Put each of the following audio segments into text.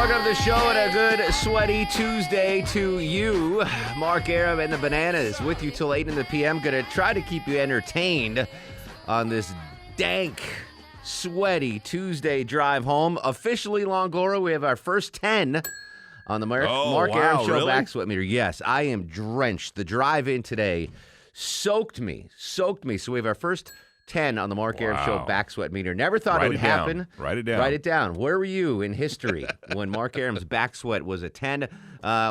Welcome to the show and a good sweaty Tuesday to you. Mark Arum and the Bananas with you till 8 in the p.m. Going to try to keep you entertained on this dank, sweaty Tuesday drive home. Officially, Longoria, we have our first 10 on the Mark Arum Show really? back sweat meter. Yes, I am drenched. The drive in today soaked me. So we have our first 10 on the Mark Arum Show back sweat meter. Never thought it would happen. Write it down. Write it down. Where were you in history when Mark Arum's back sweat was a 10?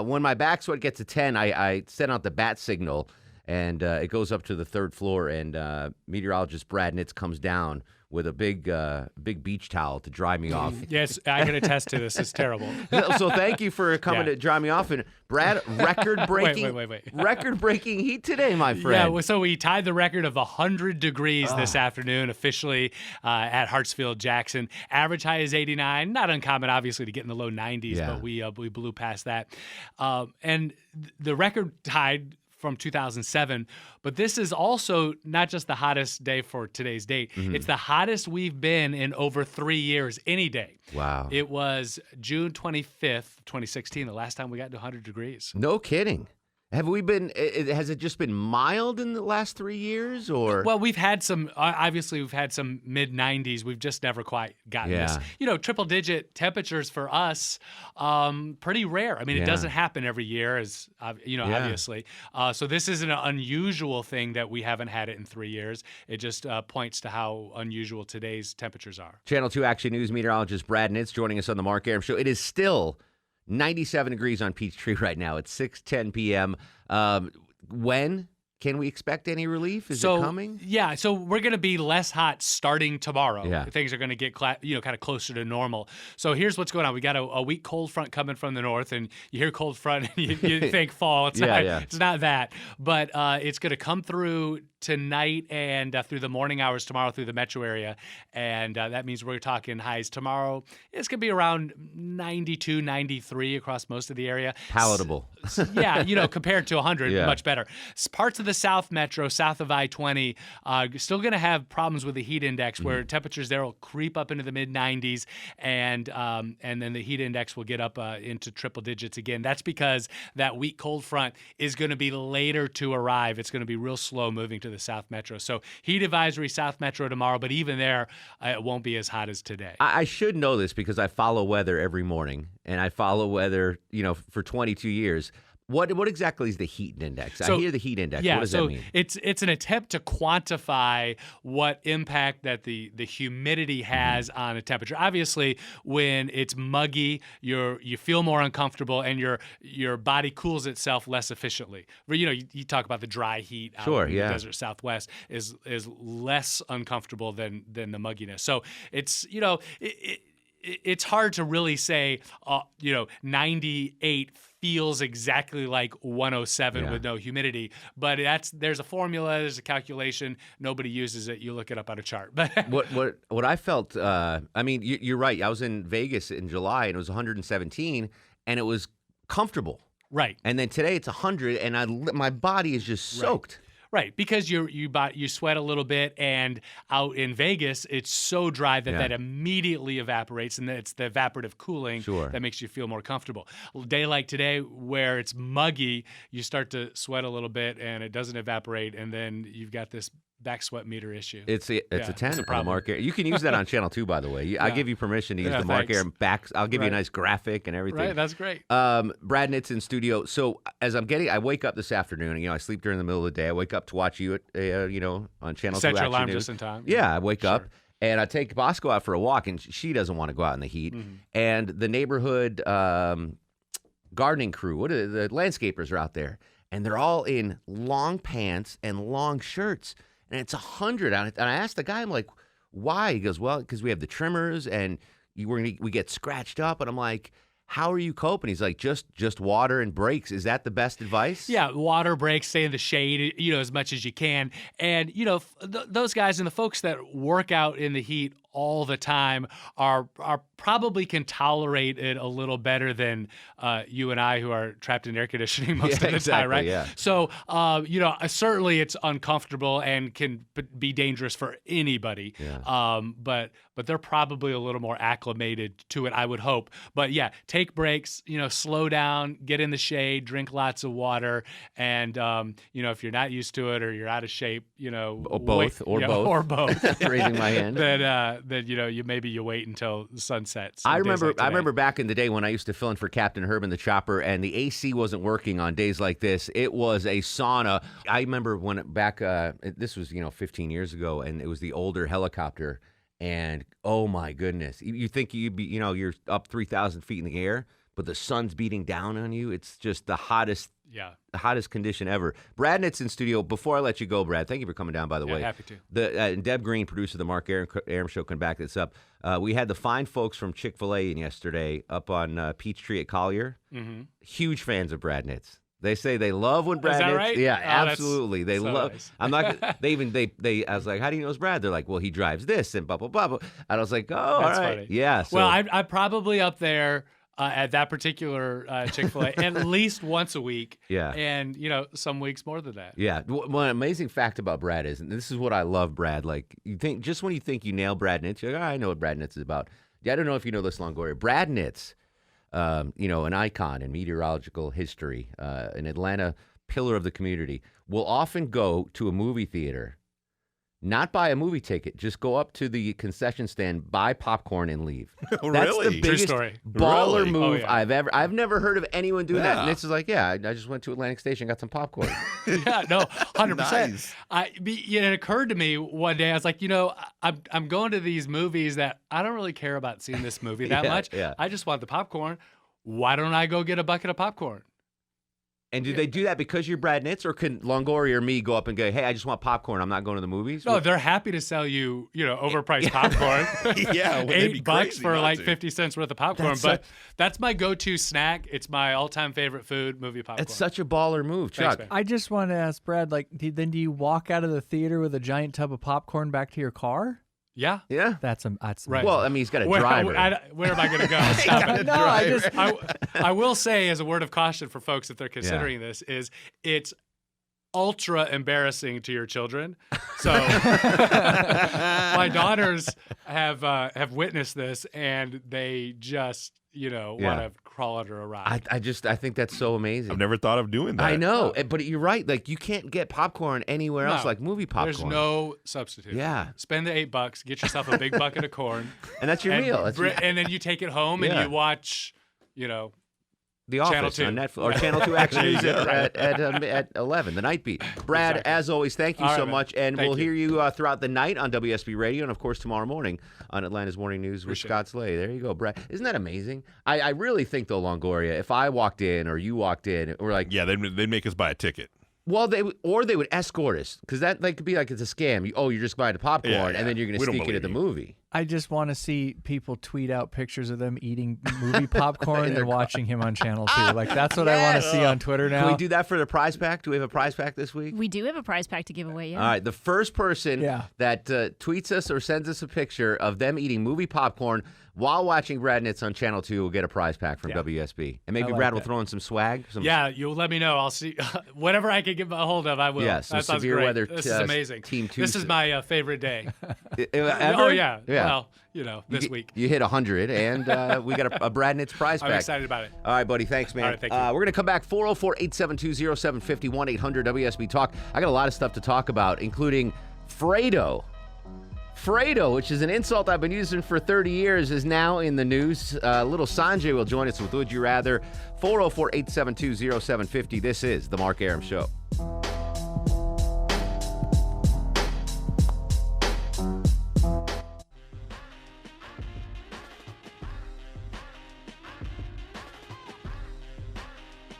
When my back sweat gets a 10, I send out the bat signal, and it goes up to the third floor, and meteorologist Brad Nitz comes down with a big beach towel to dry me off. Yes, I can attest to this. It's terrible. So thank you for coming to dry me off. And Brad, record-breaking Wait. record-breaking heat today, my friend. Yeah, well, so we tied the record of 100 degrees this afternoon officially at Hartsfield-Jackson. Average high is 89. Not uncommon, obviously, to get in the low 90s, but we blew past that. And the record tied from 2007, but this is also not just the hottest day for today's date. Mm-hmm. It's the hottest we've been in over 3 years, any day. Wow. It was June 25th, 2016, the last time we got to 100 degrees. No kidding. Have we been, has it just been mild in the last 3 years, or? Well, we've had some, obviously we've had some mid-90s. We've just never quite gotten this. You know, triple-digit temperatures for us, pretty rare. I mean, it doesn't happen every year, as obviously. So this isn't an unusual thing that we haven't had it in 3 years. It just points to how unusual today's temperatures are. Channel 2 Action News meteorologist Brad Nitz joining us on the Mark Arum Show. It is still 97 degrees on Peachtree right now. It's 6:10 p.m. When can we expect any relief? Is it coming? Yeah, so we're going to be less hot starting tomorrow. Yeah. Things are going to get kind of closer to normal. So here's what's going on. We got a weak cold front coming from the north, and you hear cold front and you think fall. It's It's not that. But it's going to come through tonight and through the morning hours tomorrow through the metro area. And that means we're talking highs tomorrow. It's going to be around 92, 93 across most of the area. Palatable. Compared to 100, much better. Parts of the South Metro, south of I-20, still going to have problems with the heat index where temperatures there will creep up into the mid-90s, and then the heat index will get up into triple digits again. That's because that weak cold front is going to be later to arrive. It's going to be real slow moving to the South Metro. So heat advisory South Metro tomorrow, but even there, it won't be as hot as today. I should know this because I follow weather every morning, and I follow weather, for 22 years. What exactly is the heat index? I hear the heat index. Yeah, what does that mean? It's an attempt to quantify what impact that the humidity has on a temperature. Obviously, when it's muggy, you feel more uncomfortable and your body cools itself less efficiently. You talk about the dry heat out in the desert Southwest is less uncomfortable than the mugginess. So it's it's hard to really say 98 feels exactly like 107 with no humidity, but there's a formula, there's a calculation. Nobody uses it. You look it up on a chart. But what I felt, you're right. I was in Vegas in July and it was 117, and it was comfortable. Right. And then today it's 100, and my body is just soaked. Right, because you sweat a little bit, and out in Vegas, it's so dry that immediately evaporates, and it's the evaporative cooling that makes you feel more comfortable. A day like today, where it's muggy, you start to sweat a little bit, and it doesn't evaporate, and then you've got this back sweat meter issue. It's a 10 on the Mark Arum. You can use that on Channel 2, by the way. I give you permission to use the Mark Arum back. I'll give you a nice graphic and everything. Right, that's great. Brad Nitz in studio. So as I wake up this afternoon. I sleep during the middle of the day. I wake up to watch you at on Channel 2. Set your Action alarm News. just in time. Yeah, I wake up. And I take Bosco out for a walk, and she doesn't want to go out in the heat. Mm-hmm. And the neighborhood gardening crew, the landscapers are out there, and they're all in long pants and long shirts. And it's 100 on it. And I asked the guy, I'm like, why? He goes, well, because we have the trimmers and we get scratched up. And I'm like, how are you coping? He's like, just water and breaks. Is that the best advice? Yeah, water, breaks, stay in the shade, as much as you can. And, those guys and the folks that work out in the heat all the time are probably can tolerate it a little better than you and I, who are trapped in air conditioning most of the time, right? Yeah. So, certainly it's uncomfortable and can be dangerous for anybody. Yeah. But they're probably a little more acclimated to it, I would hope. But yeah, take breaks, slow down, get in the shade, drink lots of water, and if you're not used to it or you're out of shape, both. or both, raising my hand. Then you wait until the sun sets. I remember back in the day when I used to fill in for Captain Herb in the chopper, and the AC wasn't working on days like this. It was a sauna. I remember this was 15 years ago, and it was the older helicopter. And oh my goodness, you think you're up 3,000 feet in the air, but the sun's beating down on you. It's just the hottest condition ever. Brad Nitt's in studio. Before I let you go, Brad, thank you for coming down, by the way. Happy to. Deb Green, producer of the Mark Arum Show, can back this up. We had the fine folks from Chick-fil-A in yesterday up on Peachtree at Collier. Mm-hmm. Huge fans of Brad Nitt's. They say they love when Brad Nitt's. Right? Yeah, absolutely. They so love. Nice. I'm not. They. I was like, how do you know it's Brad? They're like, well, he drives this and blah blah blah. And I was like, oh, that's all right, funny. yeah. So. Well, I'm probably up there at that particular Chick-fil-A at least once a week. Yeah. And some weeks more than that. Yeah. One amazing fact about Brad is, and this is what I love, Brad. Like just when you think you nail Brad Nitz, you're like, I know what Brad Nitz is about. Yeah, I don't know if you know this, Longoria. Brad Nitz, an icon in meteorological history, an Atlanta pillar of the community, will often go to a movie theater, not buy a movie ticket, just go up to the concession stand, buy popcorn, and leave. Really? That's the biggest baller Really? move yeah. I've never heard of anyone doing that. Yeah. And this is like, I just went to Atlantic Station, got some popcorn. Yeah, no, 100%. Nice. It occurred to me one day, I was like, I'm going to these movies that I don't really care about seeing this movie that much. Yeah. I just want the popcorn. Why don't I go get a bucket of popcorn? And do they do that because you're Brad Nitz, or can Longoria or me go up and go, hey, I just want popcorn, I'm not going to the movies? No, they're happy to sell you, overpriced popcorn. Yeah, well, they'd be $8 crazy for not like to. 50 cents worth of popcorn. That's my go-to snack. It's my all-time favorite food, movie popcorn. It's such a baller move, Chuck. Thanks, man. I just want to ask Brad, do you walk out of the theater with a giant tub of popcorn back to your car? Yeah. Yeah. That's Right. Well, I mean, he's got a driver. Where am I going to go? Stop it. No, I will say, as a word of caution for folks if they're considering this, is it's ultra embarrassing to your children. So my daughters have witnessed this, and they just want to crawl under a rock. I think that's so amazing. I've never thought of doing that. I know, but you're right. Like, you can't get popcorn anywhere else, No, like movie popcorn. There's no substitute. Yeah. Spend the $8, get yourself a big bucket of corn, and that's your meal. and then you take it home and you watch, The Channel Office 2. on Netflix, or Channel 2 Action News at 11, the night beat. Brad, as always, thank you All right, so man. much, and Thank we'll you. hear you throughout the night on WSB Radio, and of course tomorrow morning on Atlanta's Morning News with Appreciate Scott Slay. There you go, Brad. Isn't that amazing? I really think, though, Longoria, if I walked in or you walked in, we're like, Yeah, they'd make us buy a ticket. well, they would escort us, because that could be like it's a scam. You're just buying the popcorn, Yeah. and then you're going to We don't sneak it at the believe you. movie. I just want to see people tweet out pictures of them eating movie popcorn In their and watching him on Channel 2. That's what I want to see on Twitter now. Can we do that for the prize pack? Do we have a prize pack this week? We do have a prize pack to give away, yeah. All right, the first person Yeah. that tweets us or sends us a picture of them eating movie popcorn while watching Brad Nitz on Channel 2 will get a prize pack from WSB. And maybe I like Brad will that. throw in some swag. Yeah, you'll let me know. I'll see whatever I can get a hold of. I will. Yeah, some that sounds severe great. weather This is amazing. Team two. This is my favorite day. Ever? Oh yeah. Yeah. Well, this week. You hit 100, and we got a Brad Nitz prize I'm pack. excited about it. All right, buddy. Thanks, man. All right, thank you. We're going to come back 404-872-0750, 1-800-WSB Talk. I got a lot of stuff to talk about, including Fredo. Fredo, which is an insult I've been using for 30 years, is now in the news. Lil Sanjay will join us with Would You Rather. 404-872-0750. This is The Mark Arum Show.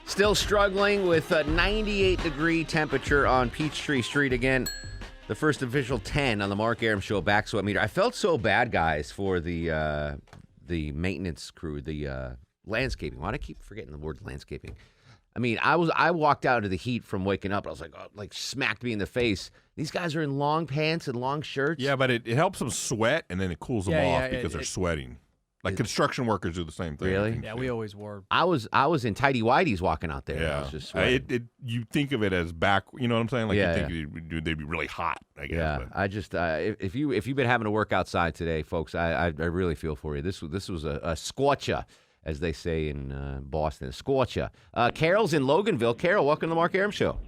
Still struggling with a 98-degree temperature on Peachtree Street again. The first official 10 on the Mark Arum Show back sweat meter. I felt so bad, guys, for the maintenance crew, the landscaping. Why do I keep forgetting the word landscaping? I mean, I walked out into the heat from waking up. I was like, smacked me in the face. These guys are in long pants and long shirts. Yeah, but it helps them sweat, and then it cools them Yeah, off yeah, because they're sweating. Like construction workers do the same thing. Really? Yeah, we always wore. I was in tighty whities walking out there. I Yeah. was just sweating. You think of it as back, you know what I'm saying? Like Yeah, you think they'd be really hot, I guess. Yeah, but- I just if you've been having to work outside today, folks, I really feel for you. This was a scorcher, as they say in Boston, a scorcher. Carol's in Loganville. Carol, welcome to the Mark Arum Show.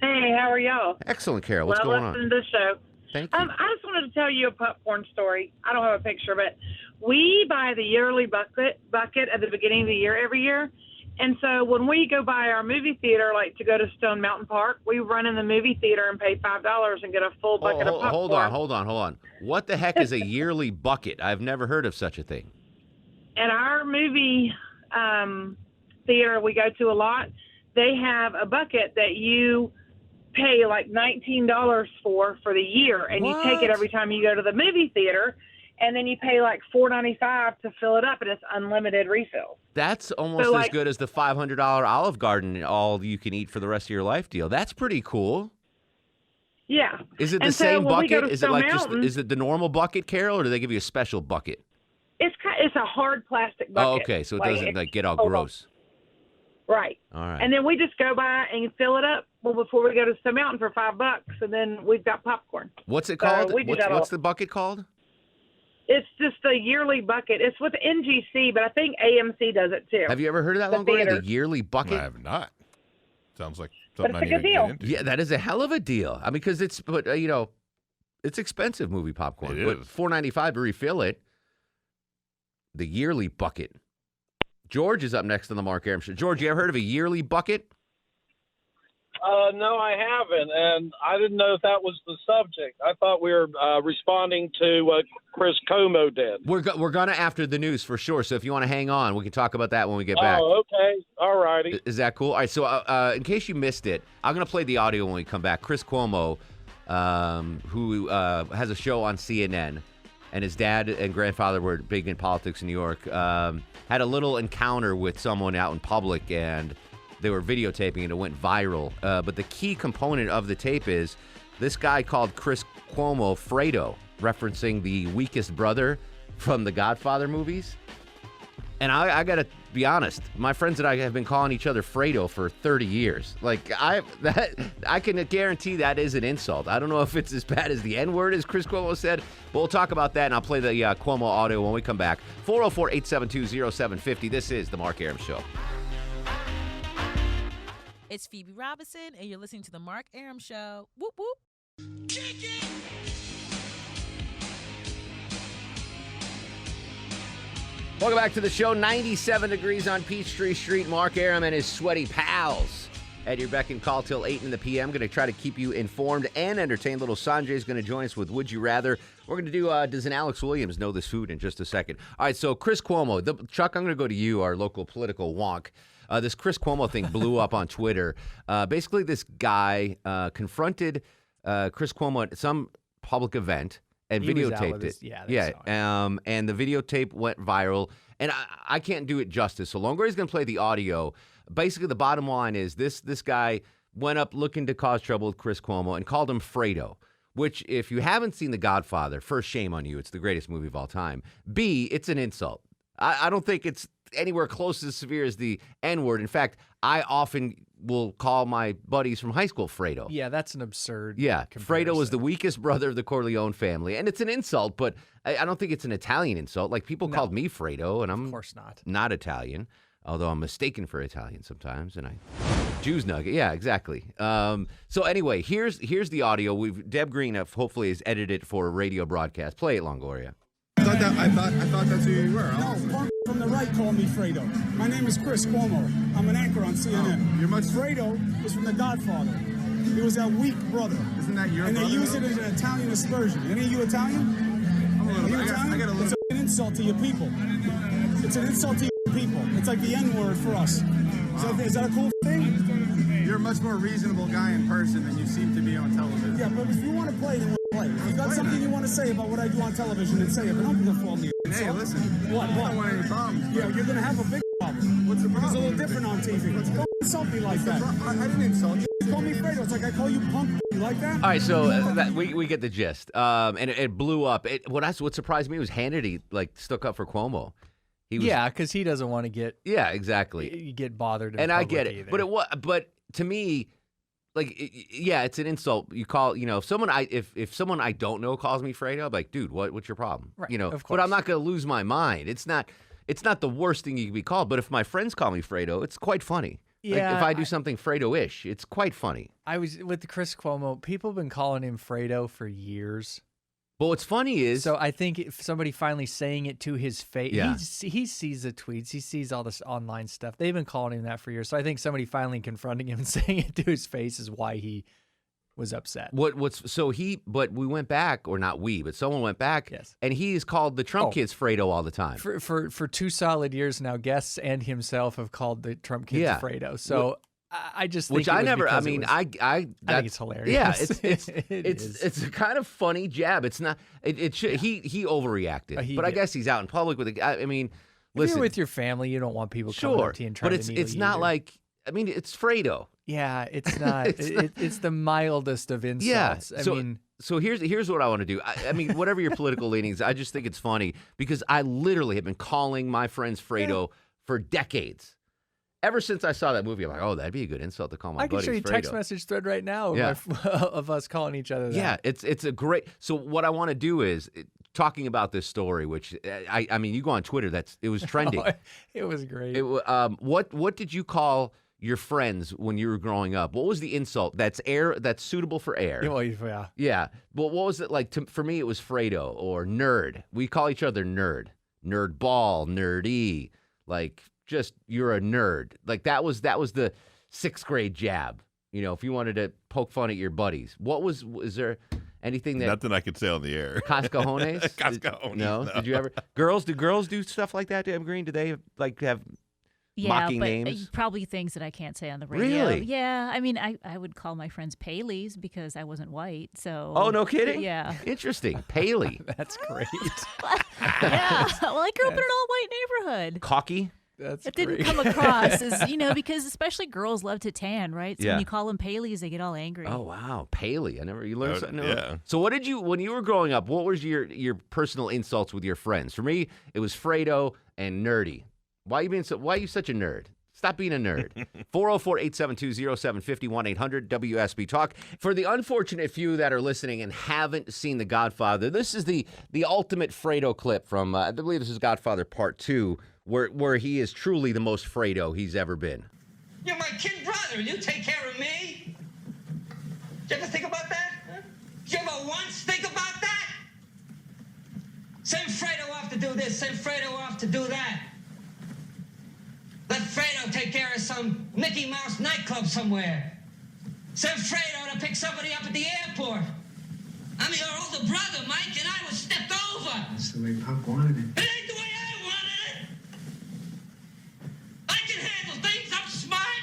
Hey, how are y'all? Excellent, Carol. What's going on? Listening to the show. Thank you. I just wanted to tell you a popcorn story. I don't have a picture, but we buy the yearly bucket at the beginning of the year every year. And so when we go by our movie theater, like to go to Stone Mountain Park, we run in the movie theater and pay $5 and get a full bucket of popcorn. Hold on. What the heck is a yearly bucket? I've never heard of such a thing. At our movie theater we go to a lot, they have a bucket that you pay like $19 for the year, and you take it every time you go to the movie theater, and then you pay like $4.95 to fill it up, and it's unlimited refill. That's almost as good as the $500 Olive Garden all you can eat for the rest of your life deal. That's pretty cool. Yeah. Is it the And so same when we go bucket? to Is it Stone like Mountain, is it the normal bucket, Carol, or do they give you a special bucket? It's a hard plastic bucket. Oh, okay, so it doesn't like get all gross. Right. All right. And then we just go by and fill it up before we go to Stone Mountain for $5, and then we've got popcorn. What's it called? we do that What's the bucket called? It's just a yearly bucket. It's with NGC, but I think AMC does it too. Have you ever heard of that, The Longoria? theater. The yearly bucket? I have not. Sounds like But something it's a I good need to deal. get into. Yeah, that is a hell of a deal. I mean, because it's it's expensive movie popcorn. It But is. $4.95 to refill it. The yearly bucket. George is up next on the Mark Arum Show. George, you ever heard of a yearly bucket? No, I haven't, and I didn't know if that was the subject. I thought we were responding to what Chris Como did. We're gonna after the news for sure. So if you want to hang on, we can talk about that when we get back. Oh, okay. All righty. Is that cool? All right. So in case you missed it, I'm gonna play the audio when we come back. Chris Cuomo, who has a show on CNN, and his dad and grandfather were big in politics in New York, had a little encounter with someone out in public, and they were videotaping it. It went viral. But the key component of the tape is this guy called Chris Cuomo Fredo, referencing the weakest brother from the Godfather movies. And I got to be honest, my friends and I have been calling each other Fredo for 30 years. Like, I can guarantee that is an insult. I don't know if it's as bad as the N-word, as Chris Cuomo said, but we'll talk about that, and I'll play the Cuomo audio when we come back. 404-872-0750. This is The Mark Arum Show. It's Phoebe Robinson, and you're listening to The Mark Arum Show. Whoop, whoop. Welcome back to the show. 97 degrees on Peachtree Street. Mark Arum and his sweaty pals at your beck and call till 8 in the p.m. Going to try to keep you informed and entertained. Little Sanjay is going to join us with Would You Rather. We're going to do Does an Alex Williams Know This Food in just a second. All right, so Chris Cuomo. Chuck, I'm going to go to you, our local political wonk. This Chris Cuomo thing blew up on Twitter. Basically, this guy confronted Chris Cuomo at some public event and He was out videotaped with it. his- yeah, they saw it. And the videotape went viral. And I can't do it justice. So Longoria's going to play the audio. Basically, the bottom line is this guy went up looking to cause trouble with Chris Cuomo and called him Fredo, which, if you haven't seen The Godfather, first, shame on you. It's the greatest movie of all time. B, it's an insult. I don't think it's anywhere close as severe as the N-word. In fact, I often will call my buddies from high school Fredo. Yeah, that's an absurd. Yeah, Fredo was the comparison. weakest brother of the Corleone family. And it's an insult, but I don't think it's an Italian insult. Like, people called me Fredo, and I'm Of course not. not Italian, although I'm mistaken for Italian sometimes, and Jews nugget. Yeah, exactly. So anyway, here's the audio. Deb Green hopefully has edited it for a radio broadcast. Play it, Longoria. I thought that's who you were. No, punk from the right call me Fredo. My name is Chris Cuomo. I'm an anchor on CNN. You're much- Fredo is from The Godfather. He was that weak brother. Isn't that your And they brother, use it though? as an Italian aspersion. Any of you Italian? Are you Italian? I got a little. It's an insult to your people. It's an insult to your people. It's like the N-word for us. Is that a cool thing? You're a much more reasonable guy in person than you seem to be on television. Yeah, but if you want to play, then we'll play. If you've got something you want to say about what I do on television, then say it. But don't perform the Hey, insult. listen. What? I don't want any problems. Yeah, you're going to have a big problem. What's the It's a problem? little different on TV. Don't insult me like that. I didn't insult you. You call me Fredo. It's like I call you punk. You like that? All right, so we get the gist. And it blew up. What surprised me was Hannity stuck up for Cuomo. Because he doesn't want to get exactly get bothered. In and I get it, either. but to me, it's an insult. You call if someone I don't know calls me Fredo, I'm like, dude, what's your problem? Right, of but I'm course. not gonna lose my mind. It's not the worst thing you can be called. But if my friends call me Fredo, it's quite funny. Yeah, if I do something Fredo-ish, it's quite funny. I was with Chris Cuomo. People have been calling him Fredo for years. But what's funny is, so I think if somebody finally saying it to his face, Yeah. he sees the tweets, he sees all this online stuff. They've been calling him that for years. So I think somebody finally confronting him and saying it to his face is why he was upset. but we went back, or not we, but someone went back, Yes. and he is called the Trump kids Fredo all the time. For 2 solid years now, guests and himself have called the Trump kids Yeah. Fredo. So I just think Which it I was never. because I mean, it was, I think it's hilarious. Yeah, It is. it's a kind of funny jab. It's not. It should. He overreacted. He but I did. guess he's out in public with it. I mean, If listen. you're with your family, you don't want people coming Sure, up to you and trying but to it's not either. like. I mean, it's Fredo. Yeah, it's not. it's the mildest of insults. Yeah. I mean, So here's what I want to do. I mean, whatever your political leanings, I just think it's funny because I literally have been calling my friends Fredo for decades. Ever since I saw that movie, I'm like, oh, that'd be a good insult to call my I can buddies show you a Fredo. text message thread right now of us calling each other that. Yeah, it's a great. So what I want to do is talking about this story, which I mean, you go on Twitter. It was trending. It was great. What did you call your friends when you were growing up? What was the insult that's suitable for air? Well, yeah. Yeah, but what was it like? For me, it was Fredo or nerd. We call each other nerd, nerd ball, nerdy, like. Just you're a nerd. Like that was the 6th grade jab. If you wanted to poke fun at your buddies. Is there anything that Nothing I could say on the air. Cascajones? Cascajones. No. Did you ever? Do girls do stuff like that, Deb Green? Do they have mocking but names? Probably things that I can't say on the radio. Really? Yeah. I mean, I would call my friends Paleys because I wasn't white. So. Oh, no kidding? Yeah. Interesting. Paley. That's great. Yeah. Well, I grew up in an all-white neighborhood. Cocky. That's It great. didn't come across as, because especially girls love to tan, right? So Yeah. when you call them Paleys, they get all angry. Oh wow, Paley. You learned something new. yeah. So when you were growing up, what was your personal insults with your friends? For me, it was Fredo and nerdy. Why are you such a nerd? Stop being a nerd. 404-872-0750, 1-800-WSB Talk. For the unfortunate few that are listening and haven't seen The Godfather, this is the ultimate Fredo clip from, I believe this is Godfather Part 2, where he is truly the most Fredo he's ever been. You're my kid brother, and you take care of me? Did you ever think about that? Huh? Did you ever once think about that? Send Fredo off to do this, send Fredo off to do that. Let Fredo take care of some Mickey Mouse nightclub somewhere. Send Fredo to pick somebody up at the airport. I'm your older brother, Mike, and I was stepped over. That's the way Pop wanted it. It ain't the way I wanted it. I can handle things. I'm smart.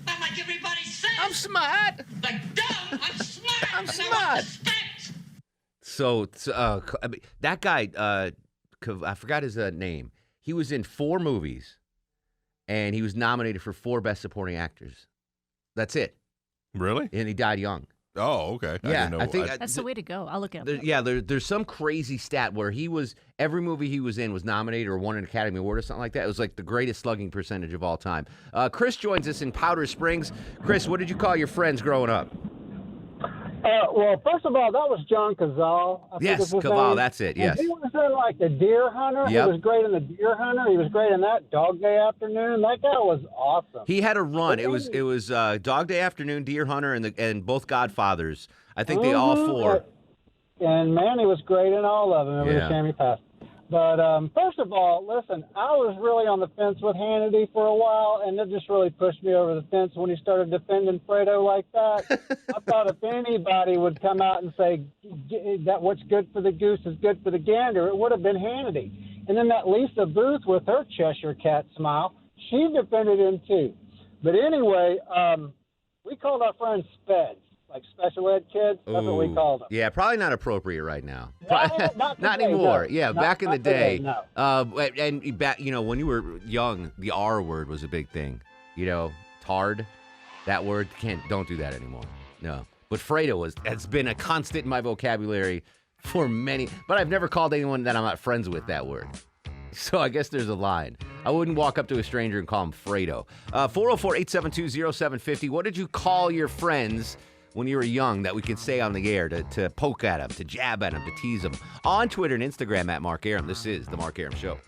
Not like everybody says. I'm smart. Like dumb. I'm smart. I'm and I smart. want respect. So I mean, that guy, I forgot his name. He was in 4 movies, and he was nominated for 4 Best Supporting Actors. That's it. Really? And he died young. Oh, okay. Yeah, didn't know. I think That's the way to go. I'll look it up. there's some crazy stat where every movie he was in was nominated or won an Academy Award or something like that. It was like the greatest slugging percentage of all time. Chris joins us in Powder Springs. Chris, what did you call your friends growing up? Well, first of all, that was John Cazale. Yes, Cavall, that's it, yes. And he was in like the Deer Hunter. Yep. He was great in the Deer Hunter. He was great in that Dog Day Afternoon. That guy was awesome. He had a run. It was Dog Day Afternoon, Deer Hunter, and both Godfathers. I think they all 4. And man, he was great in all of them. It was Yeah. a shame he passed. But first of all, listen, I was really on the fence with Hannity for a while, and it just really pushed me over the fence when he started defending Fredo like that. I thought if anybody would come out and say that what's good for the goose is good for the gander, it would have been Hannity. And then that Lisa Booth with her Cheshire Cat smile, she defended him too. But anyway, we called our friends Speds. Like special ed kids, that's what we called them. Yeah, probably not appropriate right now. Not Not today, anymore. no. Yeah, Not- back in the not today, day. no. And back, when you were young, the R word was a big thing. Tard, that word don't do that anymore. No. But Fredo has been a constant in my vocabulary for many. But I've never called anyone that I'm not friends with that word. So I guess there's a line. I wouldn't walk up to a stranger and call him Fredo. 404-872-0750. What did you call your friends when you were young that we could say on the air to poke at them, to jab at them, to tease them? On Twitter and Instagram at Mark Arum. This is The Mark Arum Show.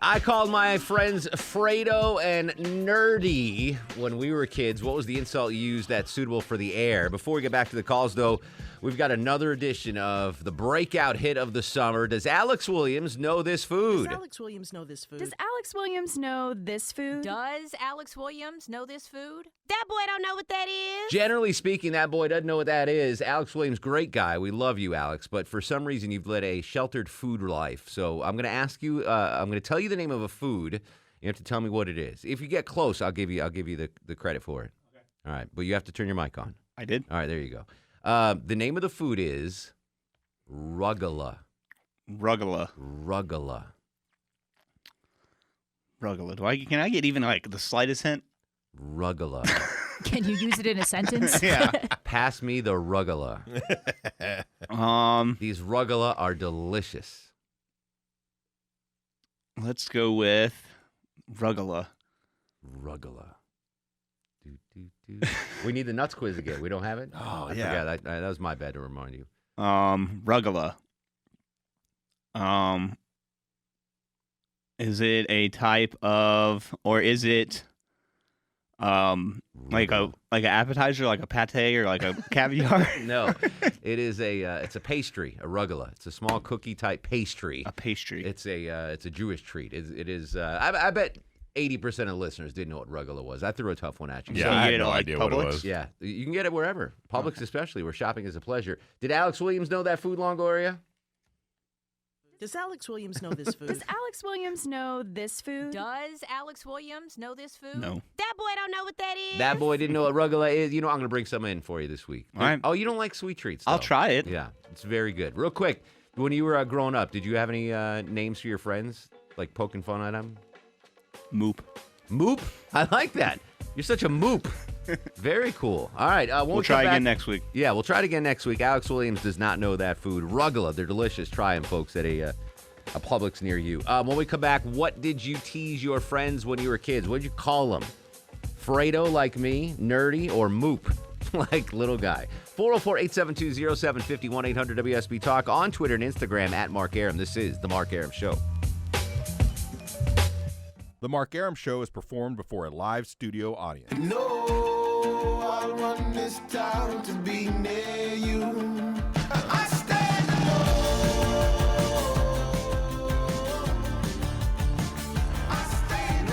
I called my friends Fredo and Nerdy when we were kids. What was the insult you used that's suitable for the air? Before we get back to the calls, though, we've got another edition of the breakout hit of the summer. Does Alex Williams know this food? Does Alex Williams know this food? Does Alex Williams know this food? Does Alex Williams know this food? That boy don't know what that is. Generally speaking, that boy doesn't know what that is. Alex Williams, great guy. We love you, Alex. But for some reason, you've led a sheltered food life. So I'm going to ask you, I'm going to tell you the name of a food. You have to tell me what it is. If you get close, I'll give you the credit for it. Okay. All right. But you have to turn your mic on. I did. All right. There you go. The name of the food is Ruggala. Ruggala. Ruggala. Ruggala. Can I get even like the slightest hint? Ruggala. Can you use it in a sentence? Yeah. Pass me the Ruggala. These Ruggala are delicious. Let's go with Ruggala. Ruggala. We need the nuts quiz again. We don't have it? Oh, I yeah. forgot. That was my bad to remind you. Ruggala. Is it a type of, or is it like an appetizer, like a pate or like a caviar? No, it is it's a pastry, a Ruggala. It's a small cookie type pastry. A pastry. It's a Jewish treat. It is. I bet 80% of listeners didn't know what Ruggala was. I threw a tough one at you. Yeah, So I you had get no it, like, idea what it Publix? was. Yeah, you can get it wherever. Publix especially, where shopping is a pleasure. Did Alex Williams know that food, Longoria? Does Alex Williams know this food? Does Alex Williams know this food? Does Alex Williams know this food? No. That boy don't know what that is. That boy didn't know what Ruggala is. You know, I'm going to bring some in for you this week. All right. Oh, you don't like sweet treats, though. I'll try it. Yeah, it's very good. Real quick, when you were growing up, did you have any names for your friends, like poking fun at them? Moop. Moop? I like that. You're such a moop. Very cool. All right. We'll try again next week. Yeah, we'll try it again next week. Alex Williams does not know that food. Ruggala, they're delicious. Try them, folks, at a Publix near you. When we come back, what did you tease your friends when you were kids? What did you call them? Fredo, like me, Nerdy, or Moop, like little guy? 404-872-0750, 1-800-WSB-TALK, on Twitter and Instagram at Mark Arum. This is The Mark Arum Show. The Mark Arum Show is performed before a live studio audience. No, I want this town to be near you. I stand alone. I stand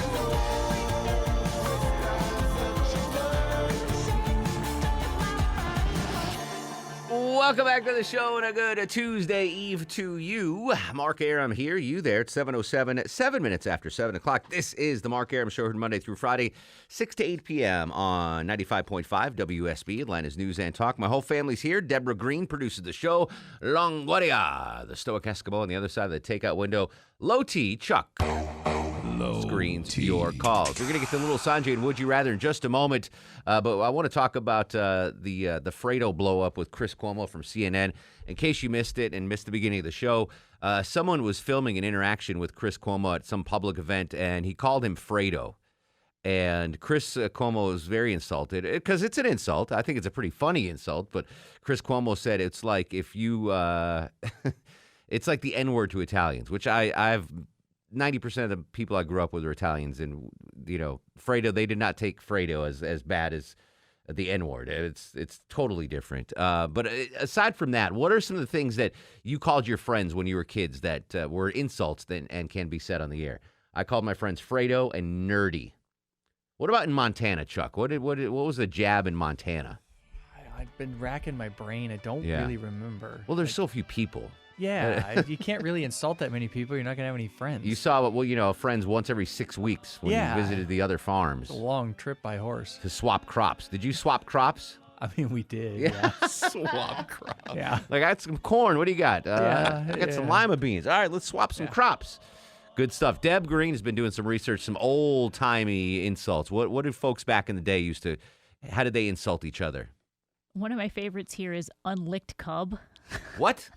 Welcome back to the show and a good Tuesday Eve to you. Mark Arum here, you there. It's 7:07, 7 minutes after 7 o'clock. This is the Mark Arum Show, heard Monday through Friday, 6 to 8 p.m. on 95.5 WSB, Atlanta's News and Talk. My whole family's here. Deborah Green produces the show. Longoria, the Stoic Eskimo on the other side of the takeout window. Low T, Chuck. Screens your calls. We're going to get to Lil Sanjay and Would You Rather in just a moment, but I want to talk about the Fredo blow up with Chris Cuomo from CNN. In case you missed it and missed the beginning of the show, someone was filming an interaction with Chris Cuomo at some public event, and he called him Fredo. And Chris Cuomo was very insulted because it's an insult. I think it's a pretty funny insult, but Chris Cuomo said it's like if you, it's like the N-word to Italians, which I've 90% of the people I grew up with are Italians, and you know, Fredo, they did not take Fredo as bad as the N-word. It's totally different. But aside from that, what are some of the things that you called your friends when you were kids that were insults and can be said on the air? I called my friends Fredo and Nerdy. What about in Montana, Chuck? What was the jab in Montana? I've been racking my brain. I don't really remember. Well, there's so few people. Yeah, you can't really insult that many people. You're not going to have any friends. You saw, friends once every 6 weeks when you visited the other farms. It's a long trip by horse. To swap crops. Did you swap crops? I mean, we did. Yeah. Swap crops. Yeah. Like, I got some corn. What do you got? I got some lima beans. All right, let's swap some crops. Good stuff. Deb Green has been doing some research, some old-timey insults. What did folks back in the day used to, how did they insult each other? One of my favorites here is unlicked cub. What?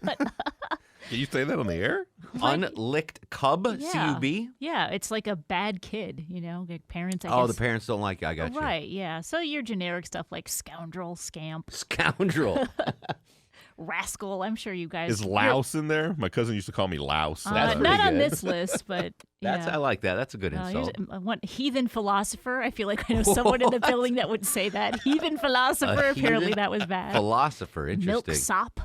Can you say that on the air? Unlicked cub? Yeah. C-U-B? Yeah, it's like a bad kid, like parents, I guess. Oh, the parents don't like you. I got you. Right, yeah. So your generic stuff like scoundrel, scamp. Scoundrel. Rascal. I'm sure you guys. Is louse in there? My cousin used to call me louse. That's not pretty on good. this list, but yeah. I like that. That's a good here's insult. one heathen philosopher. I feel like I know someone in the building that would say that. Heathen philosopher. Apparently heathen that was bad. Philosopher. Interesting. Milk sop.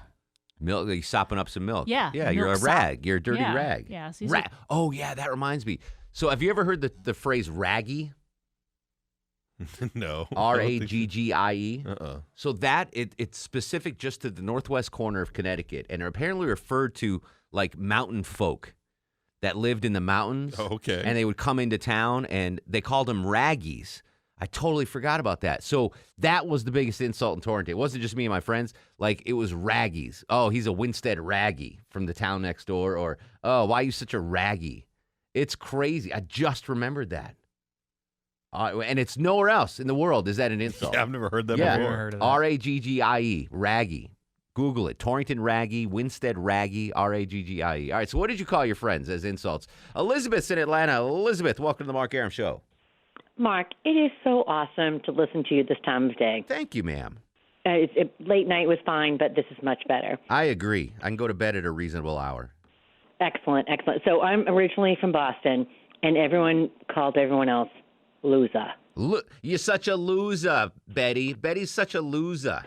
Milk, you sopping up some milk. Yeah. Yeah, you're a milk sop. rag. You're a dirty Yeah, rag. yeah, so he's Ra- like- oh, yeah, that reminds me. So have you ever heard the phrase raggy? No. R-A-G-G-I-E? Uh-uh. So that, it's specific just to the northwest corner of Connecticut, and are apparently referred to like mountain folk that lived in the mountains. Oh, okay. And they would come into town, and they called them raggies. I totally forgot about that. So that was the biggest insult in Torrington. It wasn't just me and my friends. Like, it was raggies. Oh, he's a Winstead raggy from the town next door. Or, oh, why are you such a raggy? It's crazy. I just remembered that. And it's nowhere else in the world is that an insult. Yeah, I've never heard that Yeah. before. Never heard of that. R-A-G-G-I-E, raggy. Google it. Torrington raggy, Winstead raggy, R-A-G-G-I-E. All right, so what did you call your friends as insults? Elizabeth's in Atlanta. Elizabeth, welcome to the Mark Arum Show. Mark, it is so awesome to listen to you this time of day. Thank you, ma'am. Late night was fine, but this is much better. I agree. I can go to bed at a reasonable hour. Excellent, excellent. So I'm originally from Boston, and everyone called everyone else loser. You're such a loser, Betty. Betty's such a loser.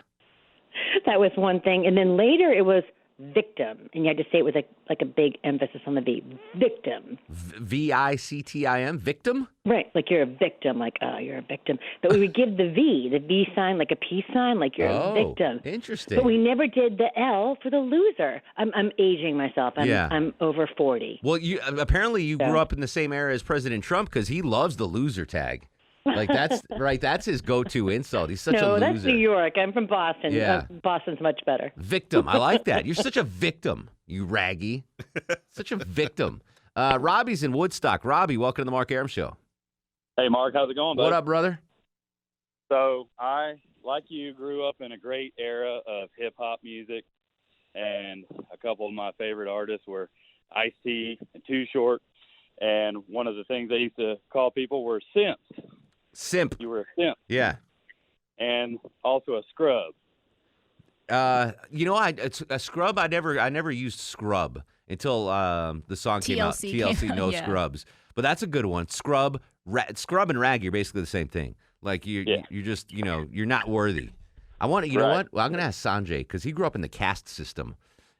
That was one thing. And then later it was victim, and you had to say it with like a big emphasis on the V. Victim. V-I-C-T-I-M? Victim? Right, like you're a victim, like, oh, you're a victim. But we would give the V sign, like a peace sign, like you're a victim. Interesting. But we never did the L for the loser. I'm aging myself. I'm over 40. Well, apparently you grew up in the same era as President Trump because he loves the loser tag. Like, that's right. That's his go-to insult. He's such a loser. No, that's New York. I'm from Boston. Yeah. Boston's much better. Victim. I like that. You're such a victim, you raggy. Such a victim. Robbie's in Woodstock. Robbie, welcome to the Mark Arum Show. Hey, Mark, how's it going, bud? What up, brother? So I, like you, grew up in a great era of hip-hop music, and a couple of my favorite artists were Ice-T and Too Short, and one of the things I used to call people were simps. Simp. You were a simp. Yeah. And also a scrub. It's a scrub. I never used scrub until the song came out. TLC TLC, came out, no yeah. scrubs. But that's a good one. Scrub and rag are basically the same thing. Like you're just you're not worthy. I want to. You know what? Well, I'm gonna ask Sanjay because he grew up in the caste system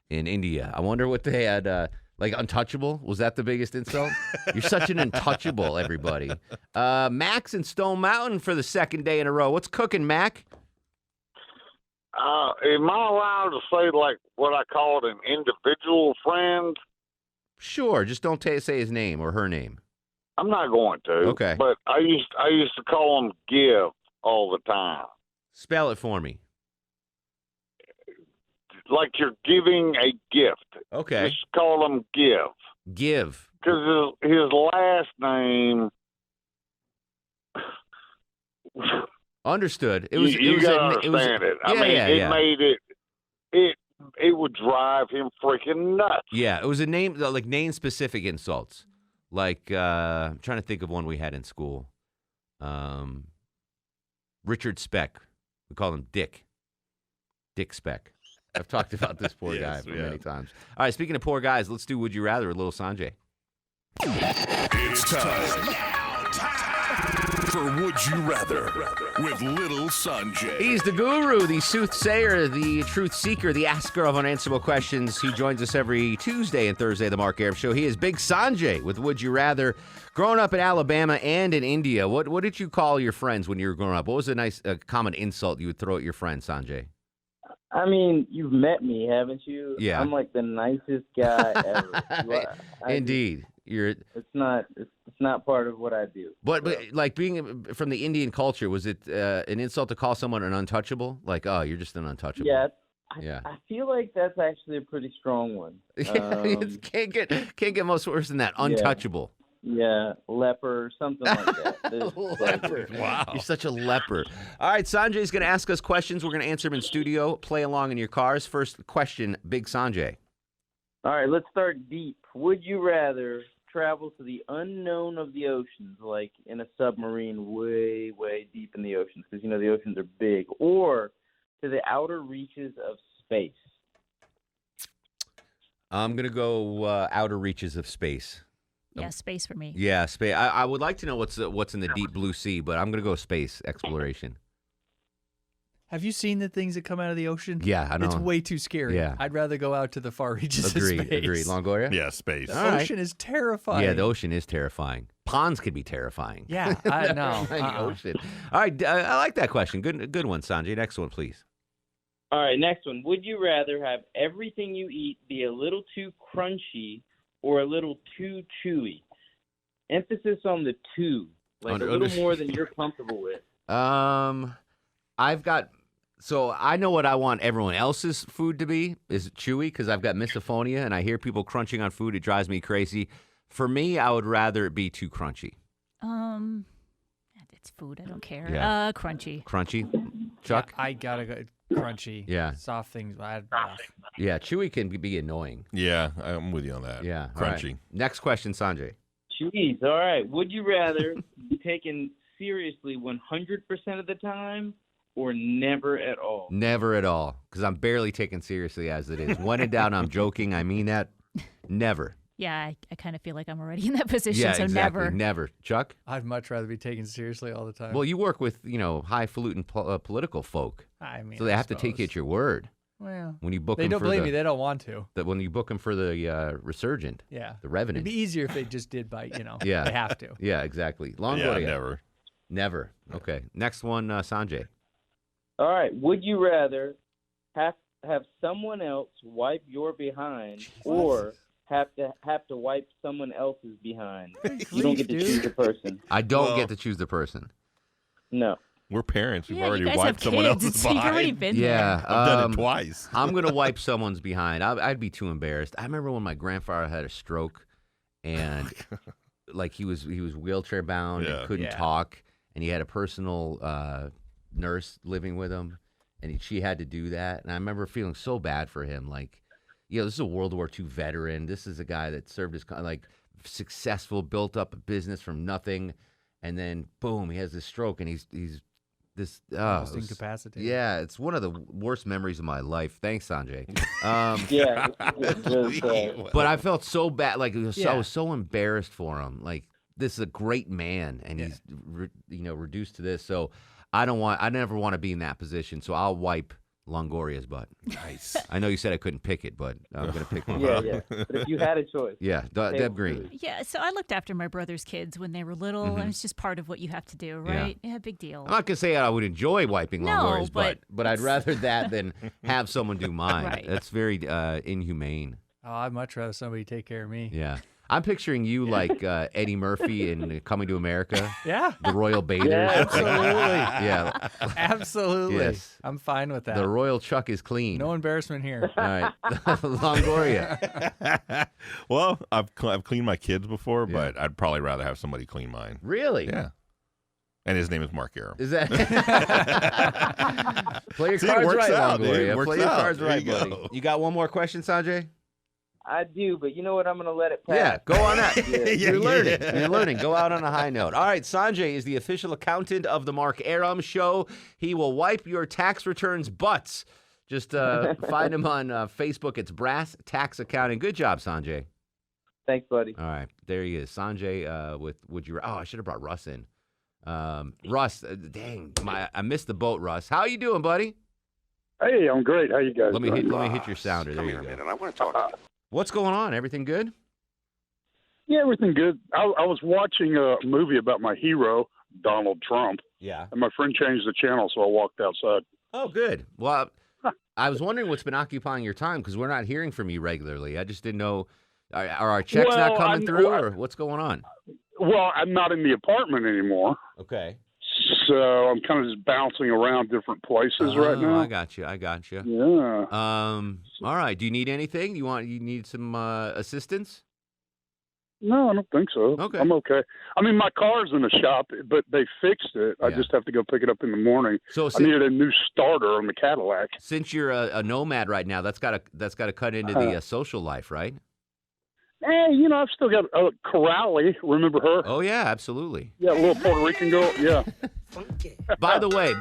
in India. I wonder what they had. Like untouchable? Was that the biggest insult? You're such an untouchable, everybody. Mac's in Stone Mountain for the second day in a row. What's cooking, Mac? Am I allowed to say like what I called an individual friend? Sure, just don't say his name or her name. I'm not going to. Okay. But I used to call him Give all the time. Spell it for me. Like you're giving a gift. Okay. Just call him Give. Give. Because his last name. Understood. You gotta understand it. I mean, it made it would drive him freaking nuts. Yeah, it was a name like name specific insults. Like I'm trying to think of one we had in school. Richard Speck. We call him Dick. Dick Speck. I've talked about this poor guy for many times. All right, speaking of poor guys, let's do Would You Rather with Lil Sanjay. It's time for Would You Rather with Lil Sanjay. He's the guru, the soothsayer, the truth seeker, the asker of unanswerable questions. He joins us every Tuesday and Thursday of the Mark Arum Show. He is Big Sanjay with Would You Rather. Growing up in Alabama and in India, what did you call your friends when you were growing up? What was a common insult you would throw at your friend, Sanjay? I mean, you've met me, haven't you? Yeah. I'm like the nicest guy ever. Indeed. It's not part of what I do. But like being from the Indian culture, was it an insult to call someone an untouchable? Like, oh, you're just an untouchable. Yeah, I feel like that's actually a pretty strong one. It can't get much worse than that. Untouchable. Yeah, leper, something like that. Leper. Wow. You're such a leper. All right, Sanjay's going to ask us questions. We're going to answer them in studio. Play along in your cars. First question, Big Sanjay. All right, let's start deep. Would you rather travel to the unknown of the oceans, like in a submarine way, way deep in the oceans, because, you know, the oceans are big, or to the outer reaches of space? I'm going to go outer reaches of space. Yeah, space for me. Yeah, space. I would like to know what's in the deep blue sea, but I'm going to go space exploration. Have you seen the things that come out of the ocean? Yeah, I know. It's way too scary. Yeah. I'd rather go out to the far reaches of space. Agreed. Longoria? Yeah, space. The ocean is terrifying. Yeah, the ocean is terrifying. Ponds could be terrifying. Yeah, I know. The ocean. All right, I like that question. Good one, Sanjay. Next one, please. All right, next one. Would you rather have everything you eat be a little too crunchy or a little too chewy? Emphasis on the two, like a little more than you're comfortable with. So I know what I want everyone else's food to be is chewy because I've got misophonia and I hear people crunching on food. It drives me crazy. For me, I would rather it be too crunchy. It's food. I don't care. Yeah. Crunchy. Crunchy? Chuck? Yeah, I gotta go crunchy. Yeah. Soft things. Yeah, chewy can be annoying. Yeah, I'm with you on that. Yeah. Crunchy. Right. Next question, Sanjay. Jeez, all right. Would you rather be taken seriously 100% of the time or never at all? Never at all, because I'm barely taken seriously as it is. When in doubt, I'm joking. I mean that. Never. Yeah, I kind of feel like I'm already in that position, Yeah, so exactly. Never. Chuck? I'd much rather be taken seriously all the time. Well, you work with, highfalutin political folk. I mean, so they have to take you at your word. Well, when you book they them don't for believe me. They don't want to. When you book them for the resurgent. Yeah. The revenant. It'd be easier if they just did bite, Yeah. They have to. Yeah, exactly. Never. Never. Okay. Next one, Sanjay. All right. Would you rather have someone else wipe your behind or have to wipe someone else's behind? You don't get to choose the person. I don't get to choose the person. No. We're parents. We've Yeah, already you guys wiped have someone kids. else's You've behind. already been Yeah, I've done it twice. I'm gonna wipe someone's behind. I'd be too embarrassed. I remember when my grandfather had a stroke, and like he was wheelchair bound and couldn't talk, and he had a personal nurse living with him, and she had to do that. And I remember feeling so bad for him. Like, this is a World War II veteran. This is a guy that served his successful, built up a business from nothing, and then boom, he has this stroke, and he's this incapacitated. Yeah, it's one of the worst memories of my life. Thanks, Sanjay. But I felt so bad. Like I was so embarrassed for him. Like, this is a great man, and he's reduced to this. So I never want to be in that position. So I'll wipe Longoria's butt. Nice. I know you said I couldn't pick it, but I'm gonna pick one. Yeah. But if you had a choice. Yeah, Deb Green. Yeah, so I looked after my brother's kids when they were little, and it's just part of what you have to do, right? Yeah, big deal. I'm not gonna say I would enjoy wiping Longoria's butt, but I'd rather that than have someone do mine. Right. That's very inhumane. Oh, I'd much rather somebody take care of me. Yeah. I'm picturing you like Eddie Murphy in Coming to America. Yeah. The Royal Bathers. Yeah, absolutely. Yeah. Absolutely. Yes. I'm fine with that. The Royal Chuck is clean. No embarrassment here. All right. Longoria. Well, I've cleaned my kids before, but I'd probably rather have somebody clean mine. Really? Yeah. And his name is Mark Arum. Is that? Play your See, it cards works right, out, Longoria. dude. It works Play your out. cards There right, you buddy. go. You got one more question, Sanjay? I do, but you know what? I'm going to let it pass. Yeah, go on that. You're learning. Yeah. You're learning. Go out on a high note. All right, Sanjay is the official accountant of the Mark Arum Show. He will wipe your tax returns butts. Just find him on Facebook. It's Brass Tax Accounting. Good job, Sanjay. Thanks, buddy. All right, there he is. Sanjay with Would You... Oh, I should have brought Russ in. Russ, dang, I missed the boat, Russ. How you doing, buddy? Hey, I'm great. How you guys Let me doing? hit your sounder. There you go. I want to talk to you. What's going on? Everything good? Yeah, everything good. I was watching a movie about my hero, Donald Trump. Yeah. And my friend changed the channel, so I walked outside. Oh, good. Well, I was wondering what's been occupying your time because we're not hearing from you regularly. I just didn't know. Are our checks not coming through, or what's going on? Well, I'm not in the apartment anymore. Okay. So I'm kind of just bouncing around different places right now. I got you. Yeah. All right. Do you need anything? You need some assistance? No, I don't think so. Okay. I'm okay. I mean, my car's in the shop, but they fixed it. I just have to go pick it up in the morning. So I needed a new starter on the Cadillac. Since you're a nomad right now, that's got to cut into the social life, right? Hey, I've still got Corrali. Remember her? Oh yeah, absolutely. Yeah, a little Puerto Rican girl. Yeah. By the way,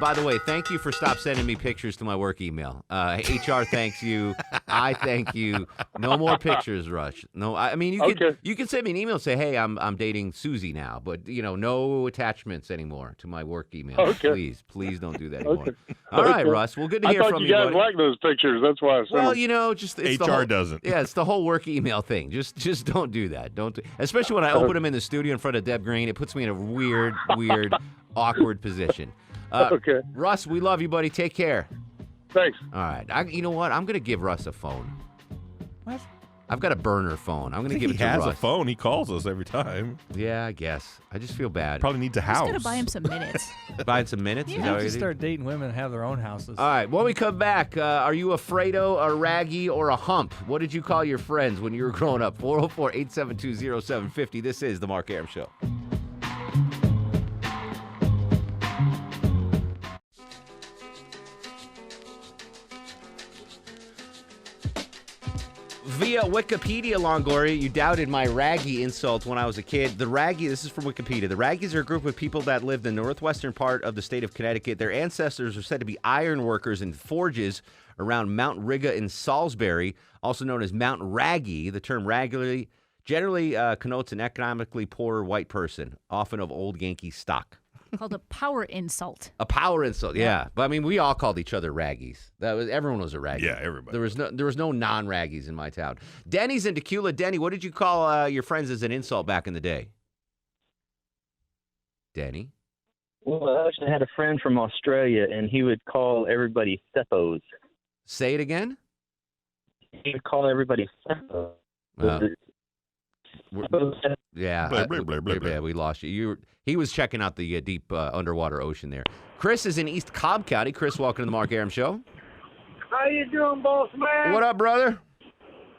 thank you for stop sending me pictures to my work email. HR thanks you. I thank you. No more pictures, Rush. No, I mean you can send me an email and say, hey, I'm dating Susie now, but no attachments anymore to my work email. Okay. Please don't do that anymore. All right, Russ. Well, good to hear from you. I thought you you guys like those pictures. That's why I sent Well, them. just it's HR doesn't. Yeah, it's the whole work email thing. Just don't do that. Especially when I open them in the studio in front of Deb Green. It puts me in a weird, awkward position. Okay. Russ, we love you, buddy. Take care. Thanks. All right. You know what? I'm going to give Russ a phone. What? I've got a burner phone. I'm going to give it to He has Russ. a phone. He calls us every time. Yeah, I guess. I just feel bad. Probably needs a Just house. gotta buy him some minutes. Buying some minutes? You Is that have what to you do? start dating women and have their own houses. All right. When we come back, are you a Fredo, a Raggy, or a Hump? What did you call your friends when you were growing up? 404-872-0750. This is The Mark Arum Show. Via Wikipedia, Longoria, you doubted my Raggy insult when I was a kid. The Raggy, this is from Wikipedia. The Raggies are a group of people that lived in the northwestern part of the state of Connecticut. Their ancestors are said to be iron workers in forges around Mount Riga in Salisbury, also known as Mount Raggy. The term generally connotes an economically poorer white person, often of old Yankee stock. Called a power insult. A power insult, yeah. But I mean, we all called each other Raggies. Everyone was a Raggy. Yeah, everybody. There was no non-Raggies in my town. Denny's in Tequila. Denny, what did you call your friends as an insult back in the day? Denny? Well, I actually had a friend from Australia, and he would call everybody Cephos. Say it again? He would call everybody Cephos. Yeah, Blah, blah, blah, blah. we lost you. He was checking out the deep underwater ocean there. Chris is in East Cobb County. Chris, welcome to the Mark Arum Show. How you doing, boss man? What up, brother?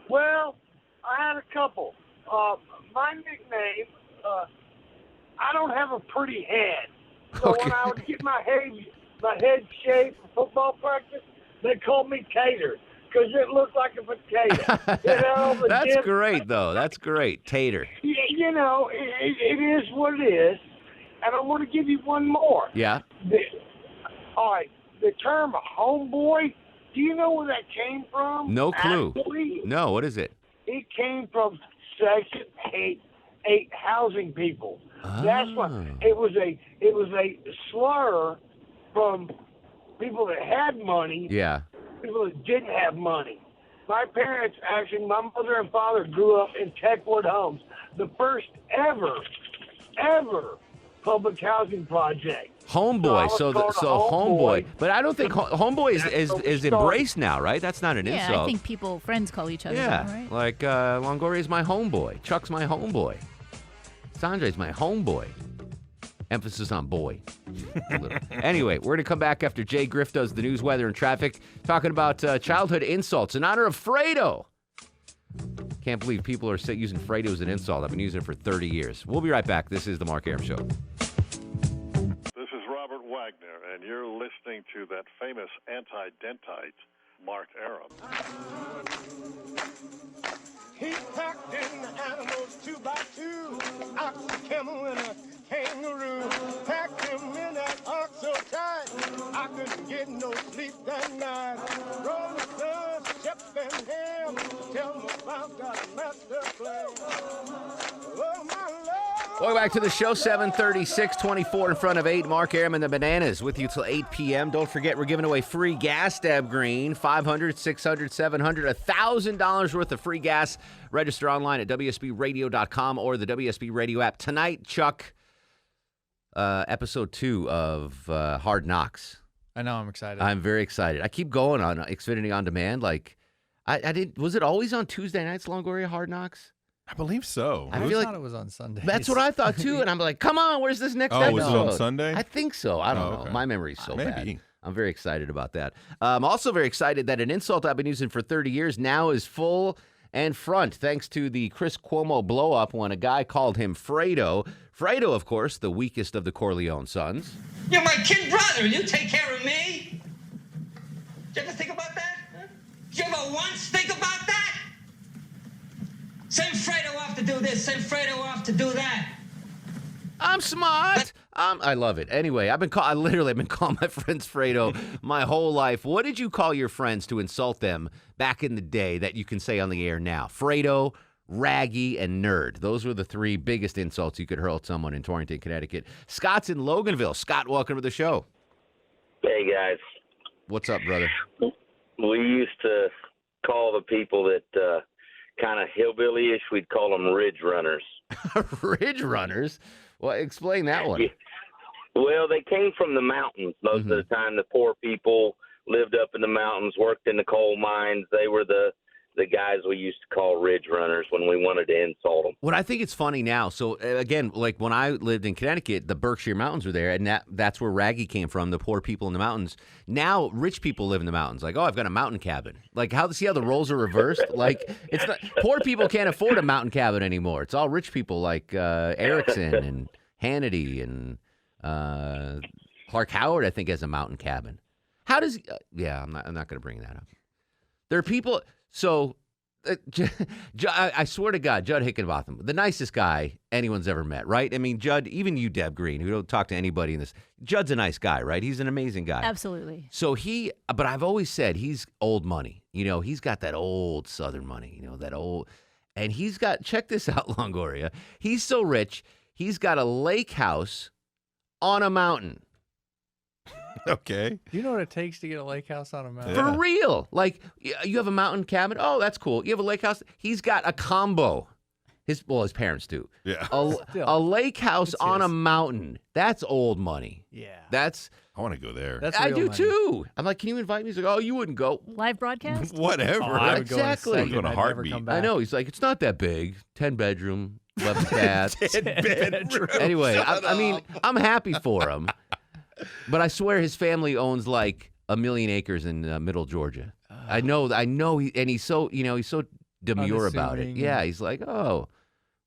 Well, I had a couple. My nickname, I don't have a pretty head. So when I would get my head shaved for football practice, they called me Tater because it looked like a potato. That's great, though. That's great. Tater. It is what it is. And I want to give you one more. Yeah. All right. The term homeboy, do you know where that came from? No clue. Actually, No, what is it? it came from Section 8 housing people. That's what it was a slur from people that had money. Yeah. People that didn't have money. My parents, actually, my mother and father grew up in Techwood homes, the first ever public housing project. Homeboy. So homeboy. But I don't think homeboy is where we embraced now, right? That's not an Yeah, insult. I think friends call each other Yeah, that, right? like Longoria's my homeboy. Chuck's my homeboy. Sanjay's my homeboy. Emphasis on boy. Anyway, we're going to come back after Jay Griff does the news, weather, and traffic, talking about childhood insults in honor of Fredo. Can't believe people are using Fredo as an insult. I've been using it for 30 years. We'll be right back. This is The Mark Arum Show. This is Robert Wagner, and you're listening to that famous anti-dentite, Mark Arum. He packed in the animals 2 by 2, ox, a camel, and a kangaroo. Packed him in that ox so tight, I couldn't get no sleep that night. Roll the sun, Shep and Ham, tell them about that master plan. Oh, my Lord. Welcome back to the show, 7:36, 24 in front of 8. Mark Arum and the Bananas with you till 8 p.m. Don't forget, we're giving away free gas, Deb Green. $500, $600, $700, $1,000 worth of free gas. Register online at WSBRadio.com or the WSB Radio app. Tonight, Chuck, episode 2 of Hard Knocks. I know, I'm excited. I'm very excited. I keep going on Xfinity On Demand. Like, I did. Was it always on Tuesday nights, Longoria, Hard Knocks? I believe so. I thought it was on Sunday. That's what I thought too, and I'm like, come on, where's this next Oh, episode? was it on Sunday? I think so. I don't know. Okay. My memory's so bad. Maybe. I'm very excited about that. I'm also very excited that an insult I've been using for 30 years now is full and front, thanks to the Chris Cuomo blow-up when a guy called him Fredo. Fredo, of course, the weakest of the Corleone sons. You're my kid brother, and you take care of me? Did you ever think about that? Huh? Did you ever once think about that? Send Fredo off to do this, send Fredo off to do that. I'm smart. I love it. Anyway, I literally have been calling my friends Fredo my whole life. What did you call your friends to insult them back in the day that you can say on the air now? Fredo, raggy, and nerd. Those were the three biggest insults you could hurl at someone in Torrington, Connecticut. Scott's in Loganville. Scott, welcome to the show. Hey, guys. What's up, brother? We used to call the people that kind of hillbilly-ish, we'd call them ridge runners. Ridge runners? Well, explain that one. Yeah. Well, they came from the mountains most of the time. The poor people lived up in the mountains, worked in the coal mines. They were the guys we used to call ridge runners when we wanted to insult them. What I think it's funny now, so again, like when I lived in Connecticut, the Berkshire Mountains were there, and that's where raggy came from, the poor people in the mountains. Now, rich people live in the mountains. Like, oh, I've got a mountain cabin. Like, see how the roles are reversed? Like, it's not, poor people can't afford a mountain cabin anymore. It's all rich people like Erickson and Hannity and Clark Howard, I think, has a mountain cabin. How does I'm not going to bring that up. There are people. So, I swear to God, Judd Hickenbotham, the nicest guy anyone's ever met, right? I mean, Judd, even you, Deb Green, who don't talk to anybody in this, Judd's a nice guy, right? He's an amazing guy. Absolutely. So but I've always said he's old money. You know, he's got that old Southern money, you know, that old, and he's got, check this out, Longoria. He's so rich, he's got a lake house on a mountain. Okay. Do you know what it takes to get a lake house on a mountain? For real. Like, you have a mountain cabin. Oh, that's cool. You have a lake house. He's got a combo. His parents do. Yeah. A lake house on a mountain. That's old money. Yeah. I want to go there. That's I real do money. too. I'm like, can you invite me? He's like, oh, you wouldn't go. Live broadcast? Whatever. Oh, I would go in a Exactly. second. Go in a I'd never heartbeat. come back. I know. He's like, it's not that big. 10-bedroom, 11 cats. 10 bedroom. Anyway, Shut I mean, up. I'm happy for him. But I swear his family owns like 1 million acres in middle Georgia. I know, he's so, he's so demure about it. Unassuming. Yeah, he's like, oh,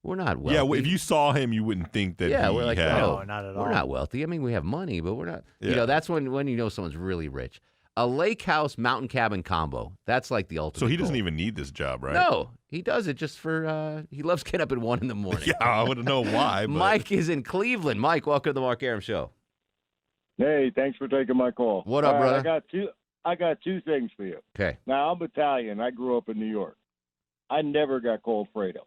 we're not wealthy. Yeah, well, if you saw him, you wouldn't think that he we're like, had. No, not at all. We're not wealthy. I mean, we have money, but we're not. Yeah. You know, that's when you know someone's really rich. A lake house mountain cabin combo. That's like the ultimate. So he doesn't goal. even need this job, right? No, he does it just for. He loves getting up at 1 a.m. Yeah, I wouldn't know why. But... Mike is in Cleveland. Mike, welcome to the Mark Arum Show. Hey, thanks for taking my call. What up, brother? I got two things for you. Okay. Now, I'm Italian. I grew up in New York. I never got called Fredo.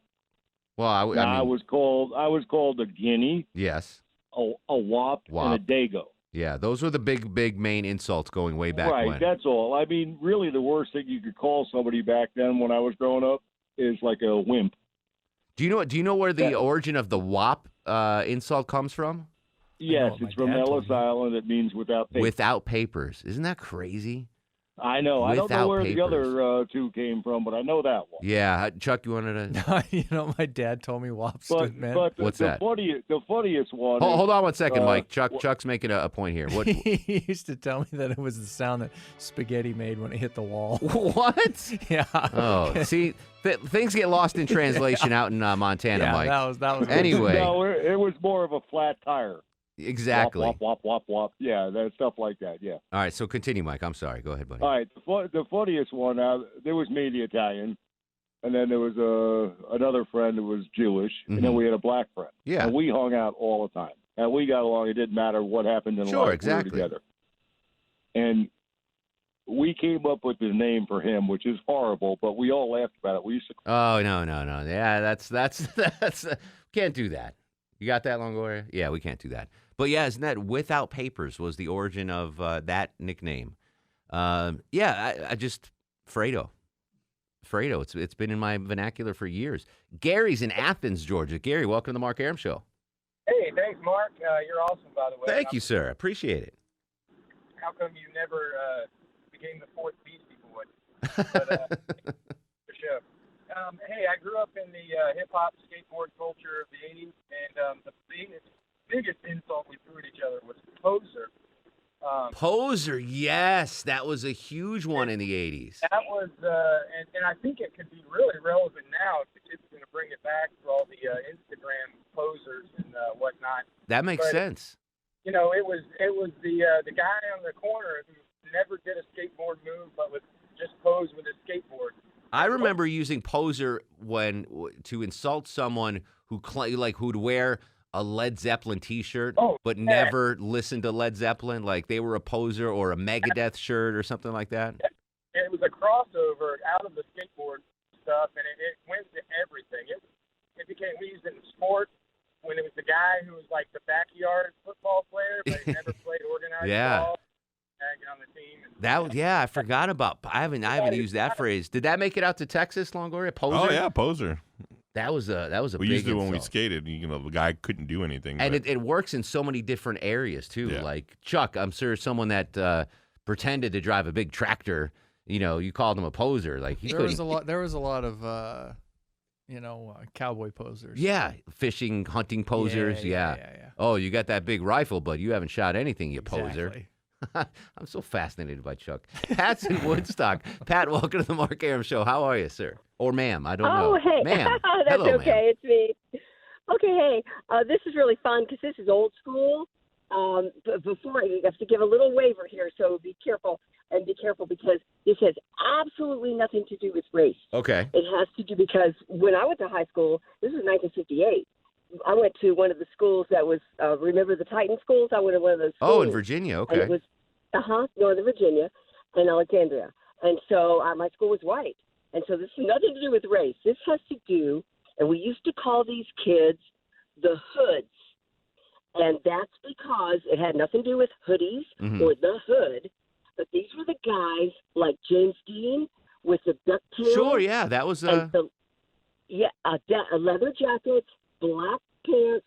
Well, I mean, I was called a guinea, yes, a wop, and a dago. Yeah, those were the big main insults going way back Right, when. that's all. I mean, really, the worst thing you could call somebody back then when I was growing up is like a wimp. Do you know where the origin of the WAP insult comes from? Yes, it's from Ellis Island. It means without papers. Without papers. Isn't that crazy? I know. I don't know Without where papers. the other two came from, but I know that one. Yeah, Chuck, you wanted to? You know, my dad told me WAP But, stood, man. but What's the that? The funniest one. Hold is, on 1 second, Mike. Chuck's making a point here. What? He used to tell me that it was the sound that spaghetti made when it hit the wall. What? Yeah. Oh, see, things get lost in translation out in Montana, Yeah, Mike. that was. Anyway. No, it was more of a flat tire. Exactly. Wop, wop, wop, wop. Yeah, that stuff like that. Yeah. All right, so continue, Mike. I'm sorry. Go ahead, buddy. All right. The funniest one. There was me, the Italian, and then there was another friend who was Jewish, and then we had a black friend. Yeah. And we hung out all the time, and we got along. It didn't matter what happened in life. Exactly. We were together. And we came up with the name for him, which is horrible, but we all laughed about it. We used to. Oh no. Yeah, that's can't do that. You got that, Longoria? Yeah, we can't do that. But yeah, isn't that without papers was the origin of that nickname? I just Fredo. It's been in my vernacular for years. Gary's in Athens, Georgia. Gary, welcome to the Mark Arum Show. Hey, thanks, Mark. You're awesome, by the way. Thank you, sir. Appreciate it. How come you never became the fourth Beastie Boy? But, for sure. Hey, I grew up in the hip hop skateboard culture of the '80s, and the biggest insult we threw at each other was poser. Poser, yes, that was a huge one in the 80s. That was, and I think it could be really relevant now if the kids are going to bring it back for all the Instagram posers and whatnot. That makes sense. You know, it was the guy on the corner who never did a skateboard move, but would just pose with his skateboard. I remember using poser to insult someone who'd wear a Led Zeppelin T-shirt, but never listened to Led Zeppelin, like they were a poser, or a Megadeth shirt or something like that. It was a crossover out of the skateboard stuff, and it went to everything. It became, we used it in sports when it was the guy who was like the backyard football player, but he never played organized ball. On the team. I forgot about. I haven't used that phrase. Did that make it out to Texas, Longoria? Poser. Oh yeah, poser. That was a we big used it insult. when we skated. You know, the guy couldn't do anything. And but... it works in so many different areas too. Yeah. Like Chuck, I'm sure someone that pretended to drive a big tractor. You know, you called him a poser. Like there was a lot of cowboy posers. Yeah, fishing, hunting posers. Yeah. Oh, you got that big rifle, but you haven't shot anything, you poser. I'm so fascinated by Chuck. Pat's in Woodstock. Pat, welcome to the Mark Arum Show. How are you, sir? Or ma'am, I don't know. Oh, hey. Ma'am. That's Hello, okay. ma'am. It's me. Okay, hey. This is really fun because this is old school. But before, you have to give a little waiver here, so be careful. And be careful because this has absolutely nothing to do with race. Okay. It has to do because when I went to high school, this was 1958. I went to one of the schools that was, remember the Titan schools? I went to one of those schools. Oh, in Virginia, okay. And it was, Northern Virginia and Alexandria. And so my school was white. And so this has nothing to do with race. This has to do, and we used to call these kids the hoods. And that's because it had nothing to do with hoodies or the hood. But these were the guys like James Dean with the ducktails. Sure, yeah, that was leather jackets, black pants,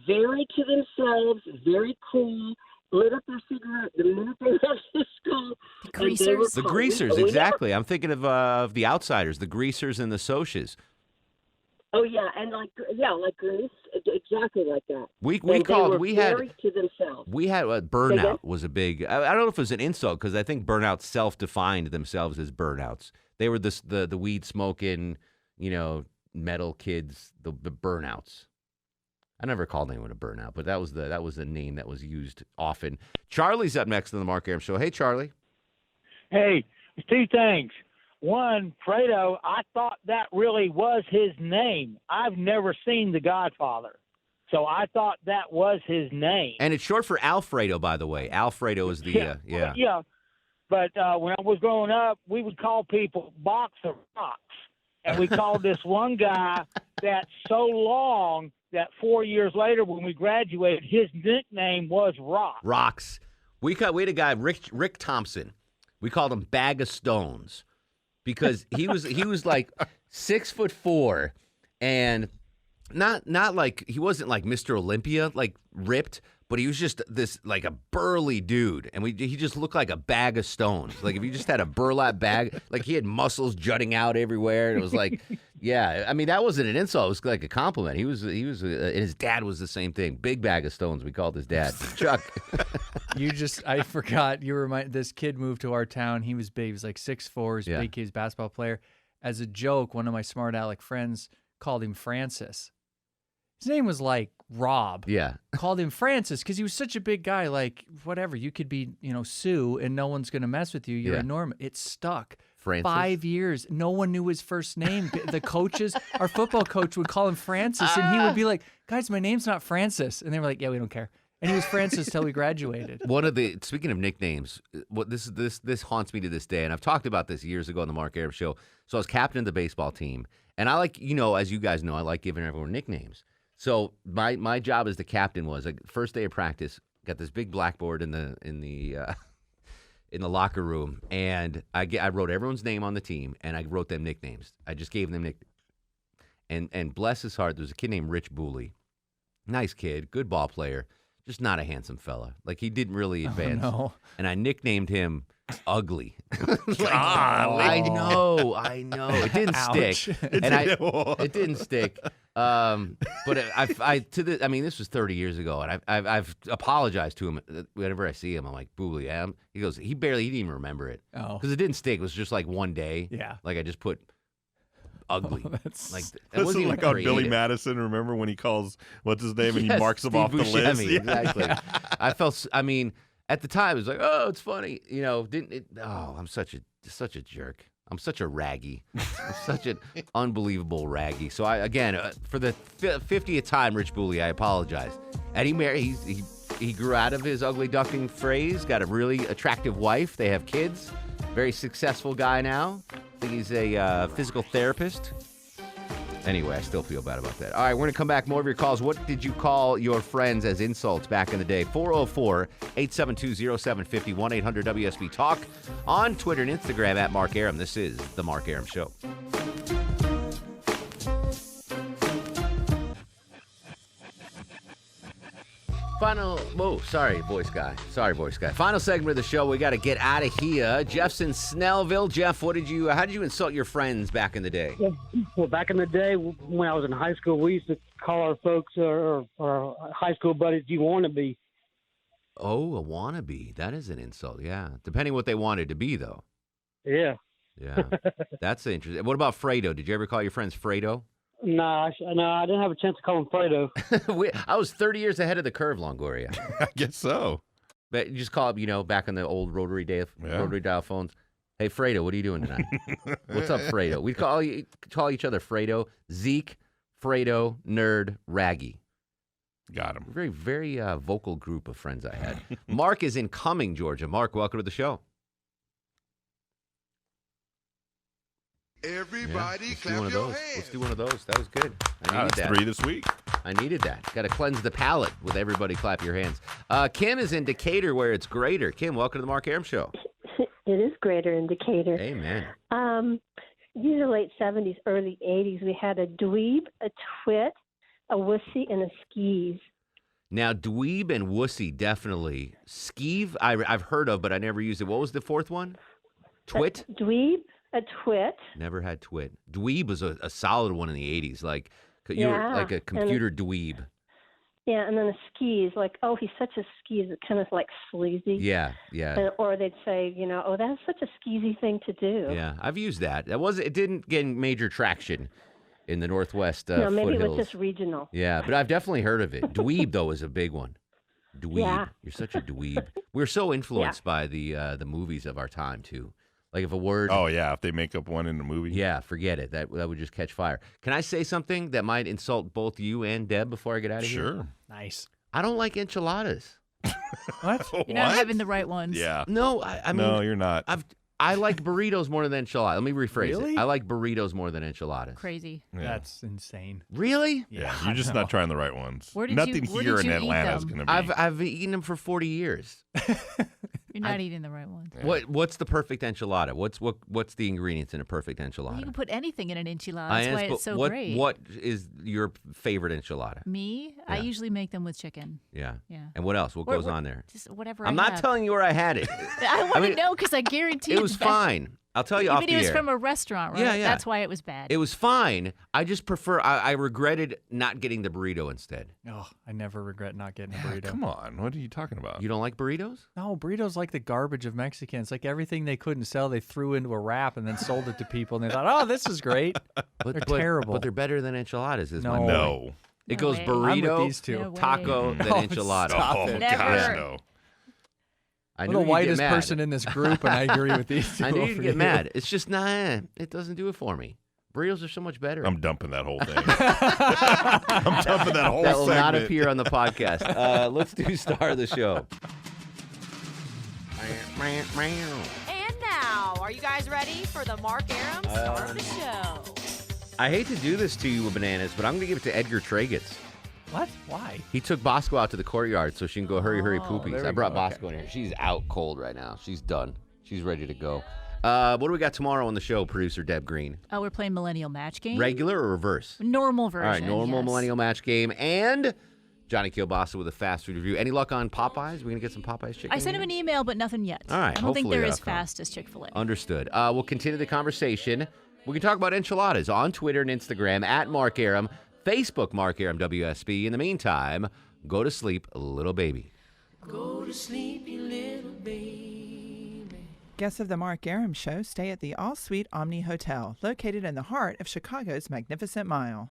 very to themselves, very cool. Lit up their cigarette the minute they left the school. The Greasers, exactly. I'm thinking of the Outsiders, the Greasers and the Socias. Oh yeah, and like Grease, exactly like that. We had to themselves. We had burnout was a big. I don't know if it was an insult because I think burnout self-defined themselves as burnouts. They were the weed smoking, metal kids, the burnouts. I never called anyone a burnout, but that was the name that was used often. Charlie's up next on the Mark Arum Show. Hey, Charlie. Hey, two things. One, Fredo, I thought that really was his name. I've never seen The Godfather, so I thought that was his name. And it's short for Alfredo, by the way. Alfredo is the Yeah. But when I was growing up, we would call people Box of Rocks, and we called this one guy that's so long that 4 years later when we graduated, his nickname was Rocks. We had a guy, Rick Thompson. We called him Bag of Stones because he was like 6'4", and not like he wasn't like Mr. Olympia, like ripped, but he was just this like a burly dude, and he just looked like a bag of stones. Like if you just had a burlap bag, like he had muscles jutting out everywhere, and it was like, yeah. I mean, that wasn't an insult; it was like a compliment. He was, his dad was the same thing. Big bag of stones. We called his dad Chuck. I forgot. You remind this kid moved to our town. He was big. He was like 6'4", big kid, basketball player. As a joke, one of my smart aleck friends called him Francis. His name was like Rob. Yeah. Called him Francis because he was such a big guy. Like, whatever. You could be, Sue, and no one's going to mess with you. You're a Norman. It stuck. Francis? 5 years. No one knew his first name. The coaches, our football coach would call him Francis, and he would be like, guys, my name's not Francis. And they were like, yeah, we don't care. And he was Francis till we graduated. Speaking of nicknames, this haunts me to this day, and I've talked about this years ago on the Mark Arum Show. So I was captain of the baseball team, and I like, as you guys know, I like giving everyone nicknames. So my job as the captain was like first day of practice, got this big blackboard in the locker room, and I wrote everyone's name on the team, and I wrote them nicknames. I just gave them nicknames. And bless his heart, there was a kid named Rich Booley, nice kid, good ball player, just not a handsome fella. Like he didn't really advance. Oh, no. And I nicknamed him ugly. I know. It didn't stick, it didn't stick. But this was 30 years ago, and I've apologized to him whenever I see him. I'm like, Boobly, he goes, he didn't even remember it because it didn't stick. It was just like one day. Yeah, like I just put ugly. That's like on Billy Madison. Remember when he calls what's his name and he marks him off the list? Exactly. I felt. I mean, at the time it was like, oh, it's funny. I'm such a jerk. I'm such a raggy. I'm such an unbelievable raggy. So for the 50th time, Rich Booley, I apologize. And he grew out of his ugly duckling phrase, got a really attractive wife. They have kids. Very successful guy now. I think he's a physical therapist. Anyway, I still feel bad about that. All right, we're going to come back. More of your calls. What did you call your friends as insults back in the day? 404-872-0750, 1-800-WSB-TALK. On Twitter and Instagram at Mark Arum. This is The Mark Arum Show. Sorry, voice guy. Final segment of the show. We got to get out of here. Jeff's in Snellville. Jeff, how did you insult your friends back in the day? Well, back in the day when I was in high school, we used to call our folks or our high school buddies, "You wannabe." Oh, a wannabe. That is an insult, yeah. Depending what they wanted to be, though. Yeah. Yeah. That's interesting. What about Fredo? Did you ever call your friends Fredo? No, I didn't have a chance to call him Fredo. I was 30 years ahead of the curve, Longoria. I guess so. But you just call up, back in the old rotary dial phones. Hey, Fredo, what are you doing tonight? What's up, Fredo? We call each other Fredo. Zeke, Fredo, Nerd, Raggy. Got him. Very, very vocal group of friends I had. Mark is in Cumming, Georgia. Mark, welcome to the show. Everybody clap your hands. Let's do one of those. That was good. I needed that. 3 this week. I needed that. Got to cleanse the palate with everybody clap your hands. Kim is in Decatur where it's greater. Kim, welcome to the Mark Arum Show. It is greater in Decatur. Amen. These are late 70s, early 80s. We had a dweeb, a twit, a wussy, and a skeeve. Now, dweeb and wussy, definitely. Skeeve, I've heard of, but I never used it. What was the fourth one? Twit? Dweeb. A twit. Never had twit. Dweeb was a solid one in the 80s. Like, you were like a computer dweeb. Yeah, and then a skis, like, oh, he's such a skis. It's kind of like sleazy. Yeah. Or they'd say, oh, that's such a skeezy thing to do. Yeah, I've used that. It didn't get major traction in the Northwest No, maybe foothills. It was just regional. Yeah, but I've definitely heard of it. Dweeb, though, is a big one. Dweeb. Yeah. You're such a dweeb. We're so influenced by the movies of our time, too. Like if a word... Oh, yeah, if they make up one in the movie. Yeah, forget it. That would just catch fire. Can I say something that might insult both you and Deb before I get out of here? Sure. Nice. I don't like enchiladas. What? You're not having the right ones. Yeah. No, I mean... No, you're not. I like burritos more than enchiladas. Let me rephrase Really? it. I like burritos more than enchiladas. Crazy. Yeah. That's insane. Really? Yeah, you're just not trying the right ones. Where did Nothing you here in eat Atlanta is them? going to be. I've eaten them for 40 years. You're not eating the right ones. Yeah. What's the perfect enchilada? What's the ingredients in a perfect enchilada? You can put anything in an enchilada. That's why it's so great. What is your favorite enchilada? Me? Yeah. I usually make them with chicken. Yeah. Yeah. And what else? What goes on there? Just whatever I'm I not have. telling you where I had it. I want to know because I guarantee it was fine. I'll tell you off the Even it was air. from a restaurant, right? Yeah. That's why it was bad. It was fine. I just prefer. I regretted not getting the burrito instead. Oh, I never regret not getting a burrito. Come on, what are you talking about? You don't like burritos? No, burritos like the garbage of Mexicans. Like everything they couldn't sell, they threw into a wrap and then sold it to people, and they thought, "Oh, this is great." They're terrible. But they're better than enchiladas. Is my No. point. No. It goes way. burrito, I'm with these two. No way. taco, then enchilada. stop Oh, it. gosh, Never. no. I I'm knew the you'd get whitest mad. person in this group, and I agree with these two. I knew over you'd you. get mad. It's just it doesn't do it for me. Burritos are so much better. I'm dumping that whole thing. I'm dumping that whole That will not segment. appear on the podcast. Let's do star of the show. And now, are you guys ready for the Mark Arum star of the show? I hate to do this to you, Bananas, but I'm going to give it to Edgar Tragetz. What? Why? He took Bosco out to the courtyard so she can go hurry there poopies. we I brought go. Bosco in here. She's out cold right now. She's done. She's ready to go. What do we got tomorrow on the show, producer Deb Green? Oh, we're playing Millennial Match Game. Regular or reverse? Normal version. All right, normal yes. millennial match game. And Johnny Kielbasa with a fast food review. Any luck on Popeyes? We're going to get some Popeyes chicken? I sent him an email, but nothing yet. All right. I don't think they're as hopefully, fast as Chick-fil-A. Understood. We'll continue the conversation. We can talk about enchiladas on Twitter and Instagram at Mark Arum, Facebook Mark Arum WSB. In the meantime, go to sleep, little baby. Go to sleep, you little baby. Guests of the Mark Arum Show stay at the All Suite Omni Hotel, located in the heart of Chicago's Magnificent Mile.